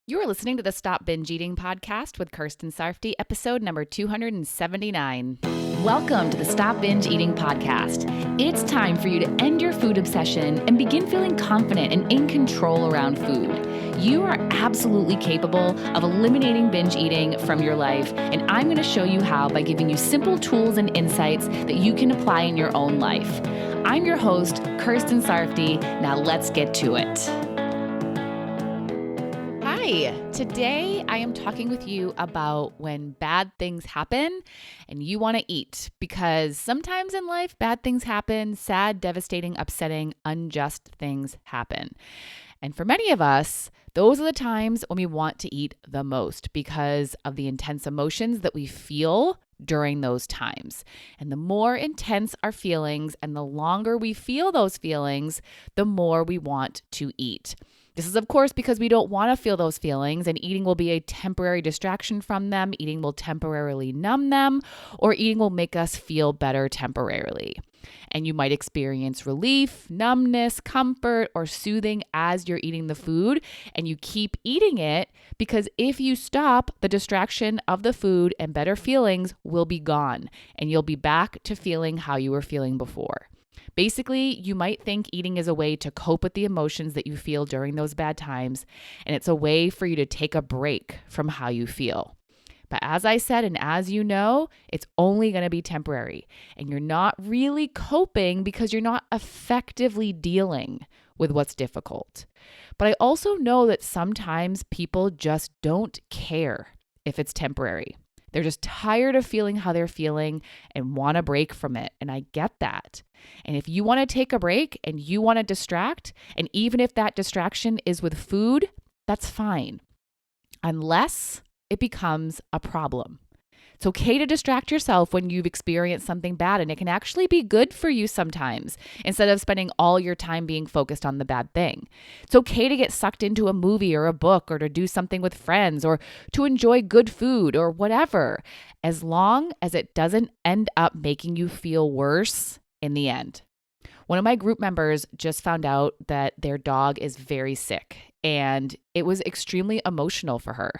You are listening to the Stop Binge Eating podcast with Kirsten Sarfty, episode number 279. Welcome to the Stop Binge Eating podcast. It's time for you to end your food obsession and begin feeling confident and in control around food. You are absolutely capable of eliminating binge eating from your life, and I'm going to show you how by giving you simple tools and insights that you can apply in your own life. I'm your host, Kirsten Sarfty. Now let's get to it. Hi, today I am talking with you about when bad things happen and you want to eat, because sometimes in life bad things happen, sad, devastating, upsetting, unjust things happen. And for many of us, those are the times when we want to eat the most because of the intense emotions that we feel during those times. And the more intense our feelings and the longer we feel those feelings, the more we want to eat. This is, of course, because we don't want to feel those feelings, and eating will be a temporary distraction from them. Eating will temporarily numb them, or eating will make us feel better temporarily. And you might experience relief, numbness, comfort, or soothing as you're eating the food, and you keep eating it because if you stop, the distraction of the food and better feelings will be gone, and you'll be back to feeling how you were feeling before. Basically, you might think eating is a way to cope with the emotions that you feel during those bad times, and it's a way for you to take a break from how you feel. But as I said, and as you know, it's only going to be temporary, and you're not really coping because you're not effectively dealing with what's difficult. But I also know that sometimes people just don't care if it's temporary. They're just tired of feeling how they're feeling and want a break from it. And I get that. And if you want to take a break and you want to distract, and even if that distraction is with food, that's fine, unless it becomes a problem. It's okay to distract yourself when you've experienced something bad, and it can actually be good for you sometimes instead of spending all your time being focused on the bad thing. It's okay to get sucked into a movie or a book or to do something with friends or to enjoy good food or whatever, as long as it doesn't end up making you feel worse in the end. One of my group members just found out that their dog is very sick, and it was extremely emotional for her.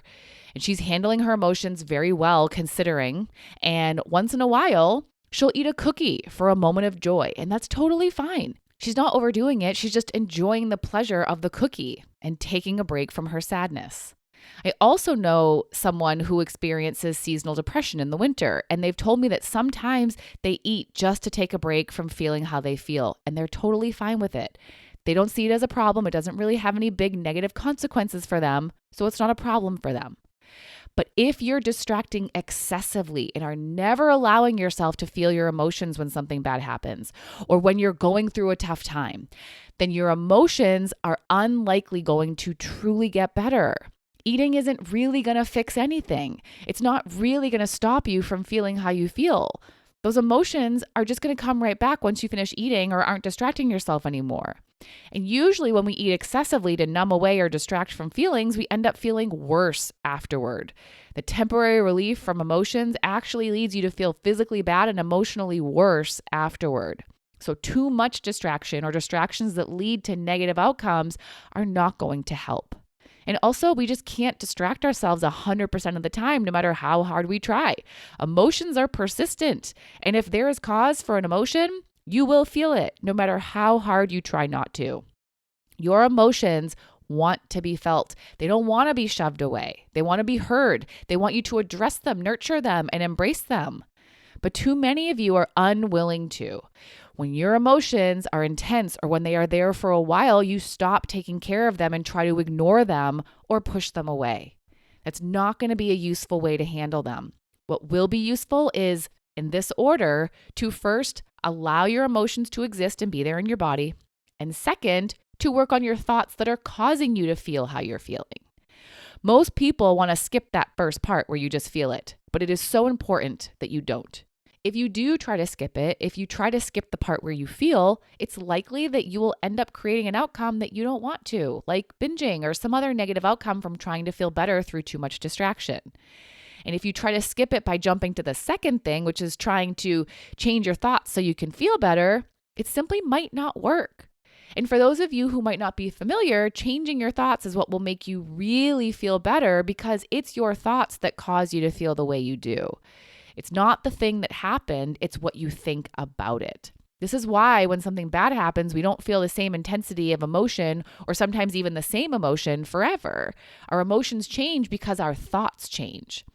And she's handling her emotions very well considering, and once in a while, she'll eat a cookie for a moment of joy, and that's totally fine. She's not overdoing it. She's just enjoying the pleasure of the cookie and taking a break from her sadness. I also know someone who experiences seasonal depression in the winter, and they've told me that sometimes they eat just to take a break from feeling how they feel, and they're totally fine with it. They don't see it as a problem. It doesn't really have any big negative consequences for them, so it's not a problem for them. But if you're distracting excessively and are never allowing yourself to feel your emotions when something bad happens or when you're going through a tough time, then your emotions are unlikely going to truly get better. Eating isn't really going to fix anything. It's not really going to stop you from feeling how you feel. Those emotions are just going to come right back once you finish eating or aren't distracting yourself anymore. And usually when we eat excessively to numb away or distract from feelings, we end up feeling worse afterward. The temporary relief from emotions actually leads you to feel physically bad and emotionally worse afterward. So too much distraction or distractions that lead to negative outcomes are not going to help. And also, we just can't distract ourselves 100% of the time, no matter how hard we try. Emotions are persistent. And if there is cause for an emotion, you will feel it, no matter how hard you try not to. Your emotions want to be felt. They don't want to be shoved away. They want to be heard. They want you to address them, nurture them, and embrace them. But too many of you are unwilling to. When your emotions are intense or when they are there for a while, you stop taking care of them and try to ignore them or push them away. That's not going to be a useful way to handle them. What will be useful is, in this order, to first allow your emotions to exist and be there in your body, and second, to work on your thoughts that are causing you to feel how you're feeling. Most people want to skip that first part where you just feel it, but it is so important that you don't. If you do try to skip it, if you try to skip the part where you feel, it's likely that you will end up creating an outcome that you don't want to, like binging or some other negative outcome from trying to feel better through too much distraction. And if you try to skip it by jumping to the second thing, which is trying to change your thoughts so you can feel better, it simply might not work. And for those of you who might not be familiar, changing your thoughts is what will make you really feel better because it's your thoughts that cause you to feel the way you do. It's not the thing that happened, it's what you think about it. This is why when something bad happens, we don't feel the same intensity of emotion or sometimes even the same emotion forever. Our emotions change because our thoughts change.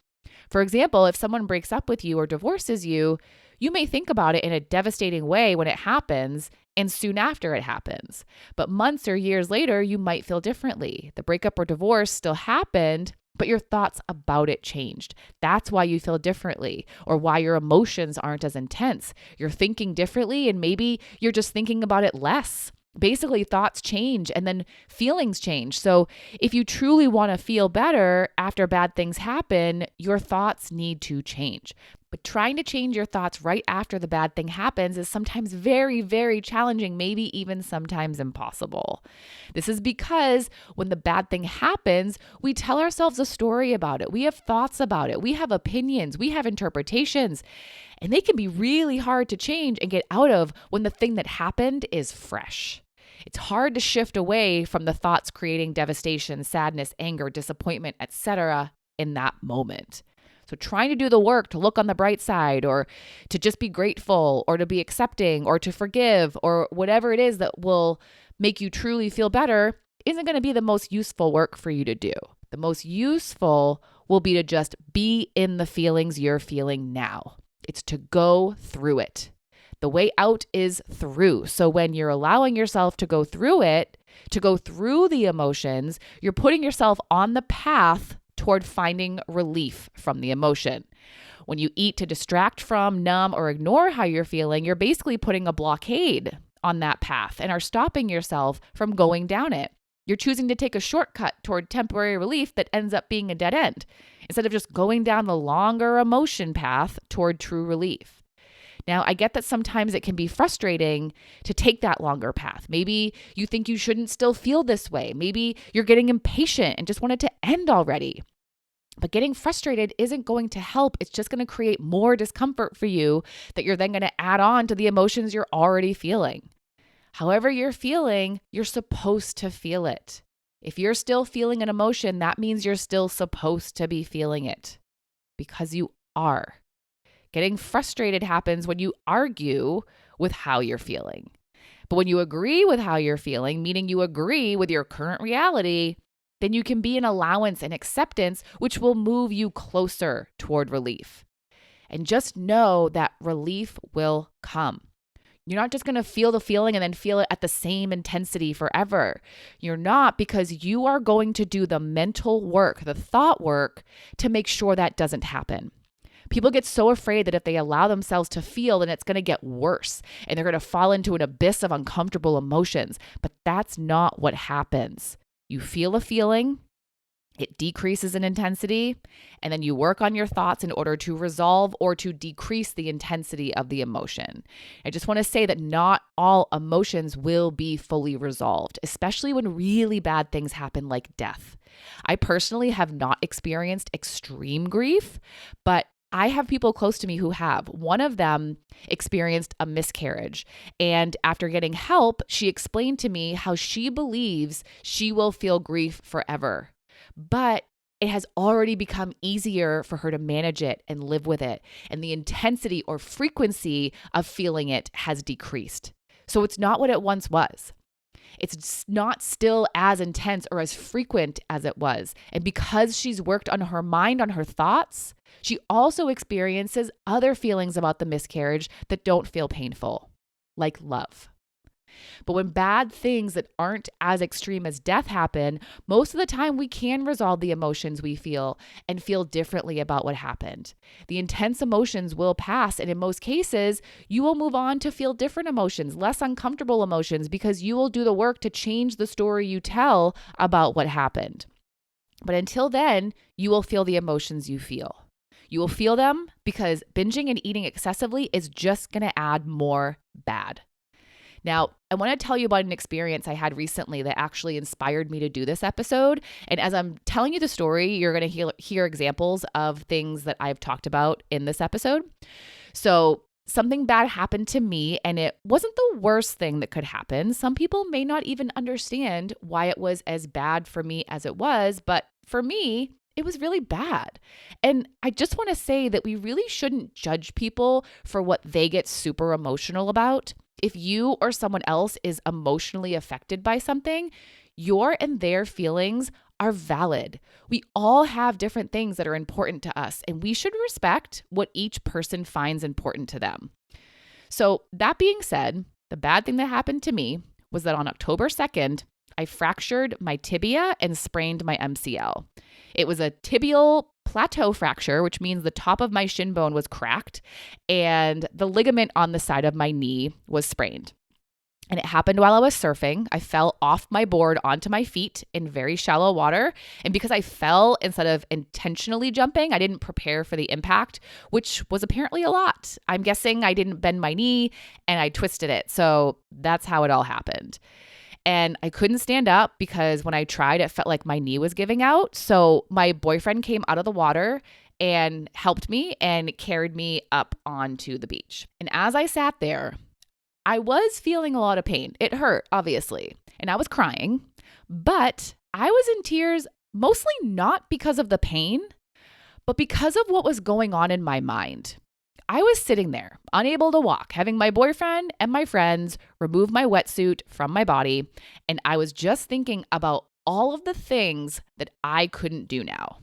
For example, if someone breaks up with you or divorces you, you may think about it in a devastating way when it happens and soon after it happens. But months or years later, you might feel differently. The breakup or divorce still happened, but your thoughts about it changed. That's why you feel differently or why your emotions aren't as intense. You're thinking differently and maybe you're just thinking about it less. Basically, thoughts change and then feelings change. So if you truly want to feel better after bad things happen, your thoughts need to change. But trying to change your thoughts right after the bad thing happens is sometimes very, very challenging, maybe even sometimes impossible. This is because when the bad thing happens, we tell ourselves a story about it. We have thoughts about it. We have opinions. We have interpretations. And they can be really hard to change and get out of when the thing that happened is fresh. It's hard to shift away from the thoughts creating devastation, sadness, anger, disappointment, etc. in that moment. So trying to do the work to look on the bright side or to just be grateful or to be accepting or to forgive or whatever it is that will make you truly feel better isn't going to be the most useful work for you to do. The most useful will be to just be in the feelings you're feeling now. It's to go through it. The way out is through. So when you're allowing yourself to go through it, to go through the emotions, you're putting yourself on the path toward finding relief from the emotion. When you eat to distract from, numb, or ignore how you're feeling, you're basically putting a blockade on that path and are stopping yourself from going down it. You're choosing to take a shortcut toward temporary relief that ends up being a dead end, instead of just going down the longer emotion path toward true relief. Now, I get that sometimes it can be frustrating to take that longer path. Maybe you think you shouldn't still feel this way. Maybe you're getting impatient and just want it to end already. But getting frustrated isn't going to help. It's just going to create more discomfort for you that you're then going to add on to the emotions you're already feeling. However you're feeling, you're supposed to feel it. If you're still feeling an emotion, that means you're still supposed to be feeling it because you are. Getting frustrated happens when you argue with how you're feeling. But when you agree with how you're feeling, meaning you agree with your current reality, then you can be in allowance and acceptance, which will move you closer toward relief. And just know that relief will come. You're not just going to feel the feeling and then feel it at the same intensity forever. You're not, because you are going to do the mental work, the thought work, to make sure that doesn't happen. People get so afraid that if they allow themselves to feel, then it's going to get worse and they're going to fall into an abyss of uncomfortable emotions. But that's not what happens. You feel a feeling, it decreases in intensity, and then you work on your thoughts in order to resolve or to decrease the intensity of the emotion. I just want to say that not all emotions will be fully resolved, especially when really bad things happen like death. I personally have not experienced extreme grief, but I have people close to me who have. One of them experienced a miscarriage, and after getting help, she explained to me how she believes she will feel grief forever. But it has already become easier for her to manage it and live with it, and the intensity or frequency of feeling it has decreased. So it's not what it once was. It's not still as intense or as frequent as it was. And because she's worked on her mind, on her thoughts, she also experiences other feelings about the miscarriage that don't feel painful, like love. But when bad things that aren't as extreme as death happen, most of the time we can resolve the emotions we feel and feel differently about what happened. The intense emotions will pass, and in most cases, you will move on to feel different emotions, less uncomfortable emotions, because you will do the work to change the story you tell about what happened. But until then, you will feel the emotions you feel. You will feel them because binging and eating excessively is just going to add more bad. Now, I want to tell you about an experience I had recently that actually inspired me to do this episode. And as I'm telling you the story, you're going to hear examples of things that I've talked about in this episode. So something bad happened to me, and it wasn't the worst thing that could happen. Some people may not even understand why it was as bad for me as it was, but for me, it was really bad. And I just want to say that we really shouldn't judge people for what they get super emotional about. If you or someone else is emotionally affected by something, your and their feelings are valid. We all have different things that are important to us, and we should respect what each person finds important to them. So, that being said, the bad thing that happened to me was that on October 2nd, I fractured my tibia and sprained my MCL. It was a tibial plateau fracture, which means the top of my shin bone was cracked and the ligament on the side of my knee was sprained. And it happened while I was surfing. I fell off my board onto my feet in very shallow water. And because I fell instead of intentionally jumping, I didn't prepare for the impact, which was apparently a lot. I'm guessing I didn't bend my knee and I twisted it. So that's how it all happened. And I couldn't stand up because when I tried, it felt like my knee was giving out. So my boyfriend came out of the water and helped me and carried me up onto the beach. And as I sat there, I was feeling a lot of pain. It hurt, obviously, and I was crying, but I was in tears mostly not because of the pain, but because of what was going on in my mind. I was sitting there, unable to walk, having my boyfriend and my friends remove my wetsuit from my body, and I was just thinking about all of the things that I couldn't do now.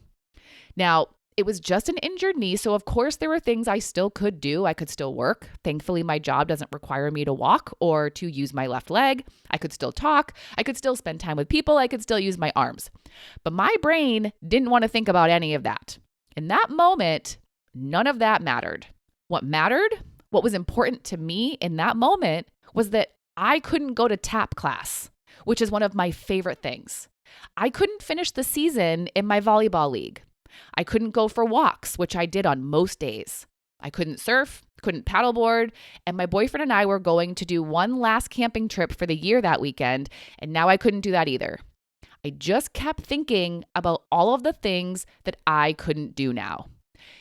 Now, it was just an injured knee, so of course there were things I still could do. I could still work. Thankfully, my job doesn't require me to walk or to use my left leg. I could still talk. I could still spend time with people. I could still use my arms. But my brain didn't want to think about any of that. In that moment, none of that mattered. What mattered, what was important to me in that moment, was that I couldn't go to tap class, which is one of my favorite things. I couldn't finish the season in my volleyball league. I couldn't go for walks, which I did on most days. I couldn't surf, couldn't paddleboard, and my boyfriend and I were going to do one last camping trip for the year that weekend, and now I couldn't do that either. I just kept thinking about all of the things that I couldn't do now.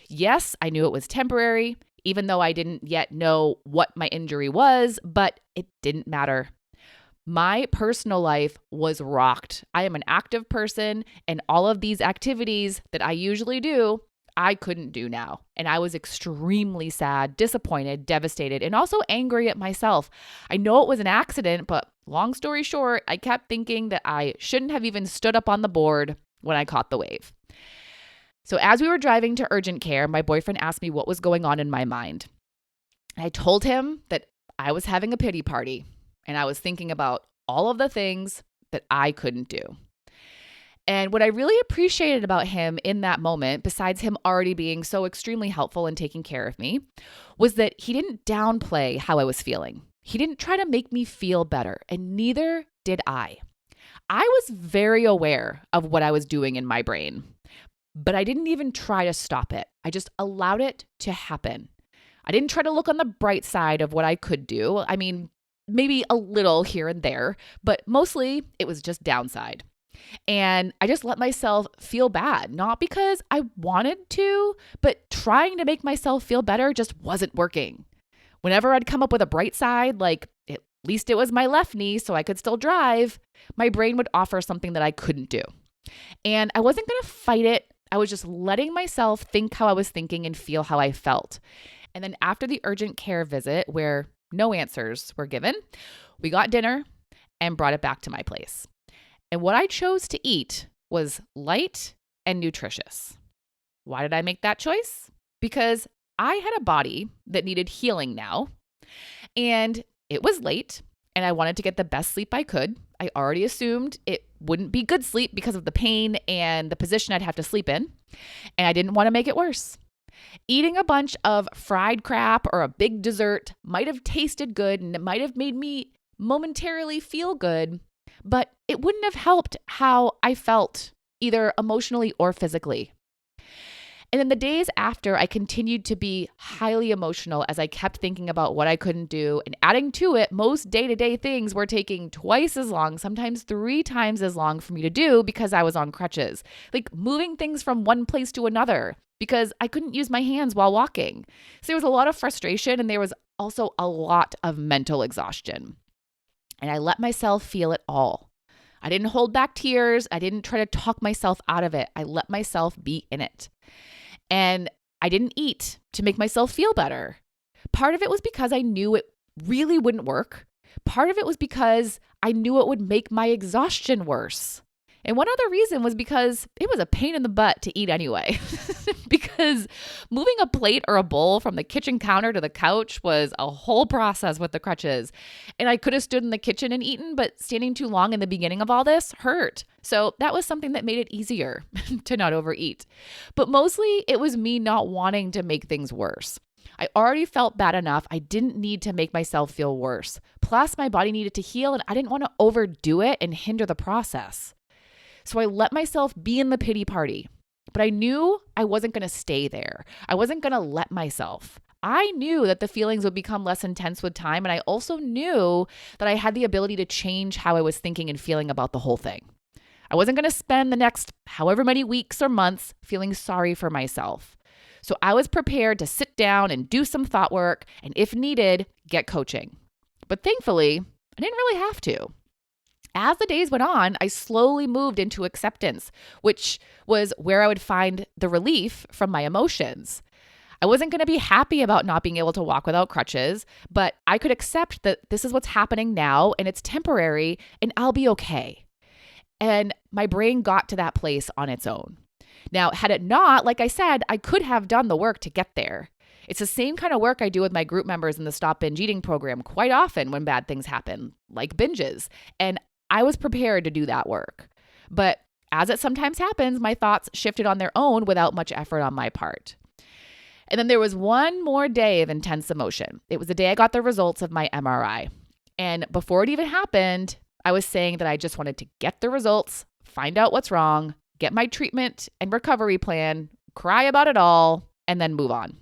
Yes, I knew it was temporary, even though I didn't yet know what my injury was, but it didn't matter. My personal life was rocked. I am an active person, and all of these activities that I usually do, I couldn't do now. And I was extremely sad, disappointed, devastated, and also angry at myself. I know it was an accident, but long story short, I kept thinking that I shouldn't have even stood up on the board when I caught the wave. So as we were driving to urgent care, my boyfriend asked me what was going on in my mind. I told him that I was having a pity party. And I was thinking about all of the things that I couldn't do. And what I really appreciated about him in that moment, besides him already being so extremely helpful and taking care of me, was that he didn't downplay how I was feeling. He didn't try to make me feel better, and neither did I. I was very aware of what I was doing in my brain, but I didn't even try to stop it. I just allowed it to happen. I didn't try to look on the bright side of what I could do. I mean, maybe a little here and there, but mostly it was just downside. And I just let myself feel bad, not because I wanted to, but trying to make myself feel better just wasn't working. Whenever I'd come up with a bright side, like at least it was my left knee so I could still drive, my brain would offer something that I couldn't do. And I wasn't going to fight it. I was just letting myself think how I was thinking and feel how I felt. And then after the urgent care visit, where no answers were given, we got dinner and brought it back to my place. And what I chose to eat was light and nutritious. Why did I make that choice? Because I had a body that needed healing now, and it was late, and I wanted to get the best sleep I could. I already assumed it wouldn't be good sleep because of the pain and the position I'd have to sleep in, and I didn't want to make it worse. Eating a bunch of fried crap or a big dessert might have tasted good and it might have made me momentarily feel good, but it wouldn't have helped how I felt, either emotionally or physically. And in the days after, I continued to be highly emotional as I kept thinking about what I couldn't do. And adding to it, most day-to-day things were taking twice as long, sometimes 3 times as long for me to do because I was on crutches. Like moving things from one place to another because I couldn't use my hands while walking. So there was a lot of frustration and there was also a lot of mental exhaustion. And I let myself feel it all. I didn't hold back tears. I didn't try to talk myself out of it. I let myself be in it. And I didn't eat to make myself feel better. Part of it was because I knew it really wouldn't work. Part of it was because I knew it would make my exhaustion worse. And one other reason was because it was a pain in the butt to eat anyway. Because moving a plate or a bowl from the kitchen counter to the couch was a whole process with the crutches. And I could have stood in the kitchen and eaten, but standing too long in the beginning of all this hurt. So that was something that made it easier to not overeat. But mostly it was me not wanting to make things worse. I already felt bad enough. I didn't need to make myself feel worse. Plus, my body needed to heal and I didn't want to overdo it and hinder the process. So I let myself be in the pity party, but I knew I wasn't going to stay there. I wasn't going to let myself. I knew that the feelings would become less intense with time, and I also knew that I had the ability to change how I was thinking and feeling about the whole thing. I wasn't going to spend the next however many weeks or months feeling sorry for myself. So I was prepared to sit down and do some thought work, and if needed, get coaching. But thankfully, I didn't really have to. As the days went on, I slowly moved into acceptance, which was where I would find the relief from my emotions. I wasn't going to be happy about not being able to walk without crutches, but I could accept that this is what's happening now and it's temporary and I'll be okay. And my brain got to that place on its own. Now, had it not, like I said, I could have done the work to get there. It's the same kind of work I do with my group members in the Stop Binge Eating program quite often when bad things happen, like binges. And I was prepared to do that work. But as it sometimes happens, my thoughts shifted on their own without much effort on my part. And then there was one more day of intense emotion. It was the day I got the results of my MRI. And before it even happened, I was saying that I just wanted to get the results, find out what's wrong, get my treatment and recovery plan, cry about it all, and then move on.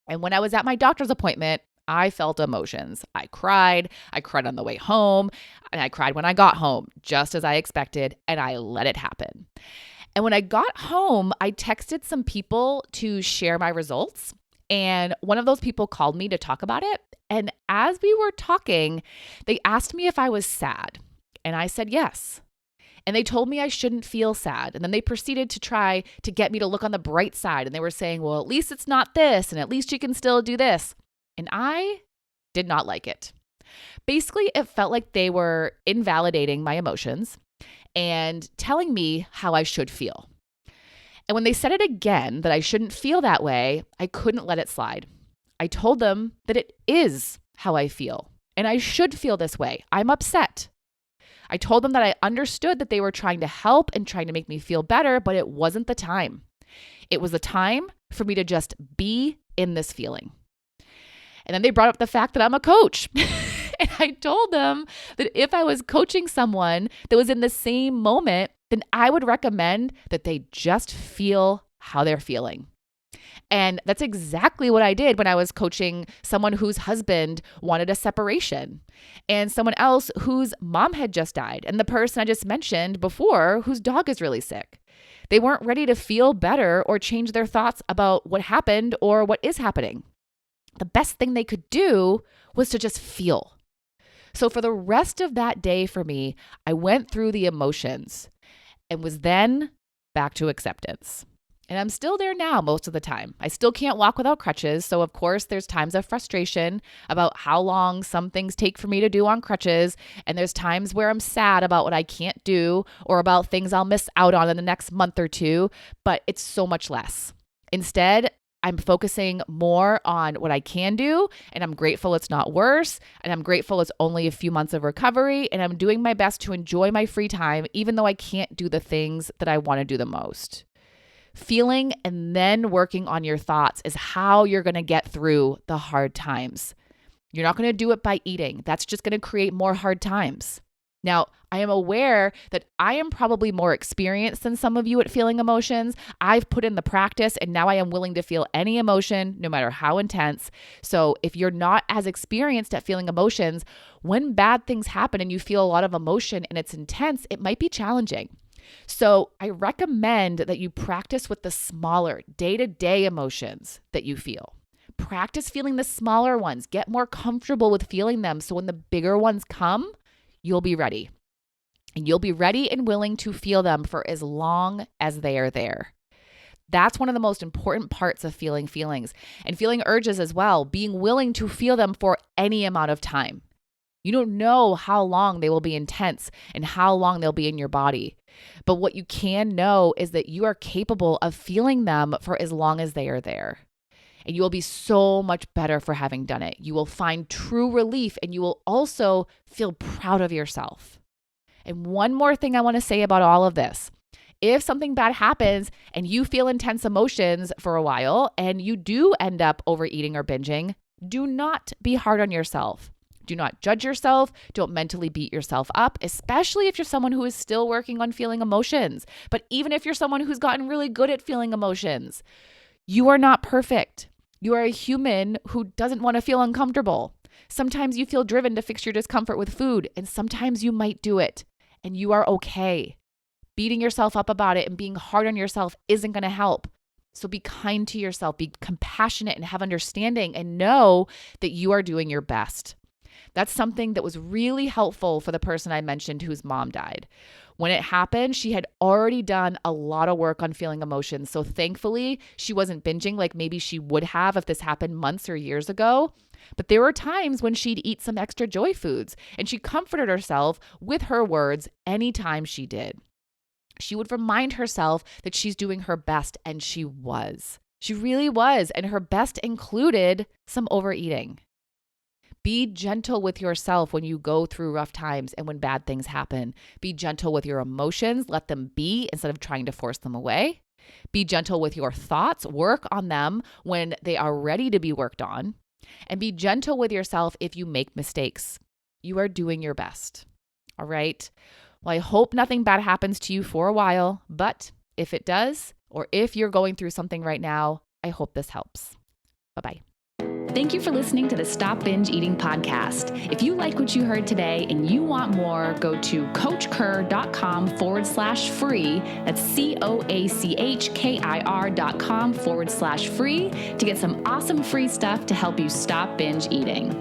And when I was at my doctor's appointment, I felt emotions. I cried on the way home, and I cried when I got home, just as I expected, and I let it happen. And when I got home, I texted some people to share my results, and one of those people called me to talk about it. And as we were talking, they asked me if I was sad, and I said yes. And they told me I shouldn't feel sad. And then they proceeded to try to get me to look on the bright side. And they were saying, well, at least it's not this, and at least you can still do this. And I did not like it. Basically, it felt like they were invalidating my emotions and telling me how I should feel. And when they said it again, that I shouldn't feel that way, I couldn't let it slide. I told them that it is how I feel, and I should feel this way. I'm upset. I told them that I understood that they were trying to help and trying to make me feel better, but it wasn't the time. It was the time for me to just be in this feeling. And then they brought up the fact that I'm a coach. And I told them that if I was coaching someone that was in the same moment, then I would recommend that they just feel how they're feeling. And that's exactly what I did when I was coaching someone whose husband wanted a separation and someone else whose mom had just died, and the person I just mentioned before whose dog is really sick. They weren't ready to feel better or change their thoughts about what happened or what is happening. The best thing they could do was to just feel. So for the rest of that day for me, I went through the emotions and was then back to acceptance. And I'm still there now most of the time. I still can't walk without crutches. So of course, there's times of frustration about how long some things take for me to do on crutches. And there's times where I'm sad about what I can't do or about things I'll miss out on in the next month or two, but it's so much less. Instead, I'm focusing more on what I can do, and I'm grateful it's not worse, and I'm grateful it's only a few months of recovery, and I'm doing my best to enjoy my free time, even though I can't do the things that I want to do the most. Feeling and then working on your thoughts is how you're going to get through the hard times. You're not going to do it by eating. That's just going to create more hard times. Now, I am aware that I am probably more experienced than some of you at feeling emotions. I've put in the practice and now I am willing to feel any emotion, no matter how intense. So if you're not as experienced at feeling emotions, when bad things happen and you feel a lot of emotion and it's intense, it might be challenging. So I recommend that you practice with the smaller day-to-day emotions that you feel. Practice feeling the smaller ones. Get more comfortable with feeling them so when the bigger ones come, you'll be ready. And you'll be ready and willing to feel them for as long as they are there. That's one of the most important parts of feeling feelings and feeling urges as well, being willing to feel them for any amount of time. You don't know how long they will be intense and how long they'll be in your body. But what you can know is that you are capable of feeling them for as long as they are there. And you will be so much better for having done it. You will find true relief and you will also feel proud of yourself. And one more thing I want to say about all of this. If something bad happens and you feel intense emotions for a while and you do end up overeating or binging, do not be hard on yourself. Do not judge yourself. Don't mentally beat yourself up, especially if you're someone who is still working on feeling emotions. But even if you're someone who's gotten really good at feeling emotions, you are not perfect. You are a human who doesn't want to feel uncomfortable. Sometimes you feel driven to fix your discomfort with food, and sometimes you might do it, and you are okay. Beating yourself up about it and being hard on yourself isn't going to help. So be kind to yourself, be compassionate and have understanding and know that you are doing your best. That's something that was really helpful for the person I mentioned whose mom died. When it happened, she had already done a lot of work on feeling emotions. So thankfully, she wasn't binging like maybe she would have if this happened months or years ago. But there were times when she'd eat some extra joy foods, and she comforted herself with her words anytime she did. She would remind herself that she's doing her best, and she was. She really was, and her best included some overeating. Be gentle with yourself when you go through rough times and when bad things happen. Be gentle with your emotions. Let them be instead of trying to force them away. Be gentle with your thoughts. Work on them when they are ready to be worked on. And be gentle with yourself if you make mistakes. You are doing your best. All right? Well, I hope nothing bad happens to you for a while, but if it does, or if you're going through something right now, I hope this helps. Bye-bye. Thank you for listening to the Stop Binge Eating podcast. If you like what you heard today and you want more, go to coachkir.com/free. That's COACHKIR.com/free to get some awesome free stuff to help you stop binge eating.